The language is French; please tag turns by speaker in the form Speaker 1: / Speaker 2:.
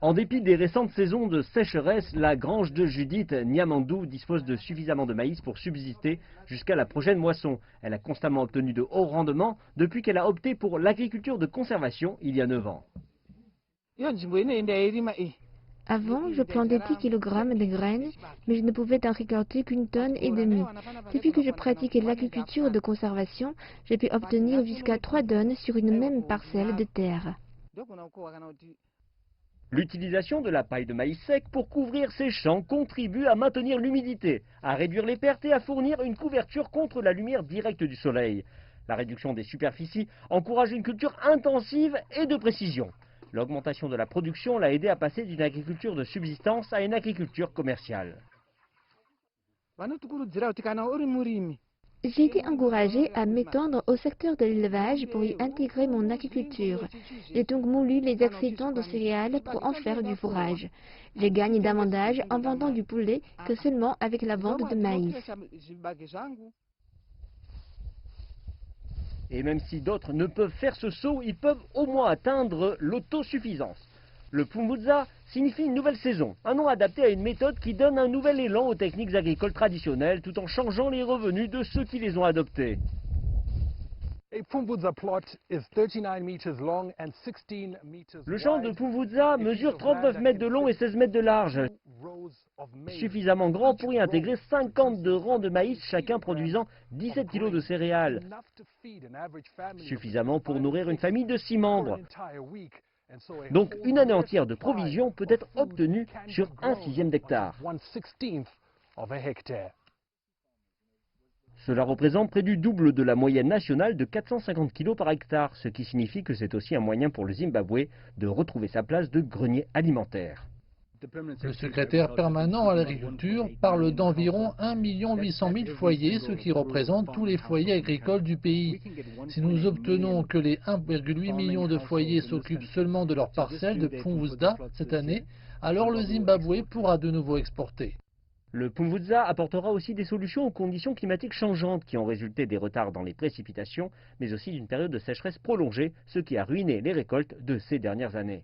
Speaker 1: En dépit des récentes saisons de sécheresse, la grange de Judith Niamandou dispose de suffisamment de maïs pour subsister jusqu'à la prochaine moisson. Elle a constamment obtenu de hauts rendements depuis qu'elle a opté pour l'agriculture de conservation il y a 9 ans.
Speaker 2: Avant, je plantais 10 kg de graines, mais je ne pouvais en récolter qu'1,5 tonne. Depuis que je pratique l'agriculture de conservation, j'ai pu obtenir jusqu'à 3 tonnes sur une même parcelle de terre.
Speaker 1: L'utilisation de la paille de maïs sec pour couvrir ces champs contribue à maintenir l'humidité, à réduire les pertes et à fournir une couverture contre la lumière directe du soleil. La réduction des superficies encourage une culture intensive et de précision. L'augmentation de la production l'a aidé à passer d'une agriculture de subsistance à une agriculture commerciale.
Speaker 2: J'ai été encouragée à m'étendre au secteur de l'élevage pour y intégrer mon agriculture. J'ai donc moulu les excédents de céréales pour en faire du fourrage. Je gagne davantage en vendant du poulet que seulement avec la vente de maïs.
Speaker 1: Et même si d'autres ne peuvent faire ce saut, ils peuvent au moins atteindre l'autosuffisance. Le Pfumvudza signifie une nouvelle saison, un nom adapté à une méthode qui donne un nouvel élan aux techniques agricoles traditionnelles tout en changeant les revenus de ceux qui les ont adoptées. Le champ de Pfumvudza mesure 39 mètres de long et 16 mètres de large, suffisamment grand pour y intégrer 52 rangs de maïs, chacun produisant 17 kg de céréales, suffisamment pour nourrir une famille de 6 membres. Donc une année entière de provisions peut être obtenue sur 1/6 d'hectare. Cela représente près du double de la moyenne nationale de 450 kg par hectare, ce qui signifie que c'est aussi un moyen pour le Zimbabwe de retrouver sa place de grenier alimentaire.
Speaker 3: Le secrétaire permanent à l'agriculture parle d'environ 1 800 000 foyers, ce qui représente tous les foyers agricoles du pays. Si nous obtenons que les 1,8 million de foyers s'occupent seulement de leur parcelle de Pfumvudza cette année, alors le Zimbabwe pourra de nouveau exporter.
Speaker 1: Le Pfumvudza apportera aussi des solutions aux conditions climatiques changeantes qui ont résulté des retards dans les précipitations, mais aussi d'une période de sécheresse prolongée, ce qui a ruiné les récoltes de ces dernières années.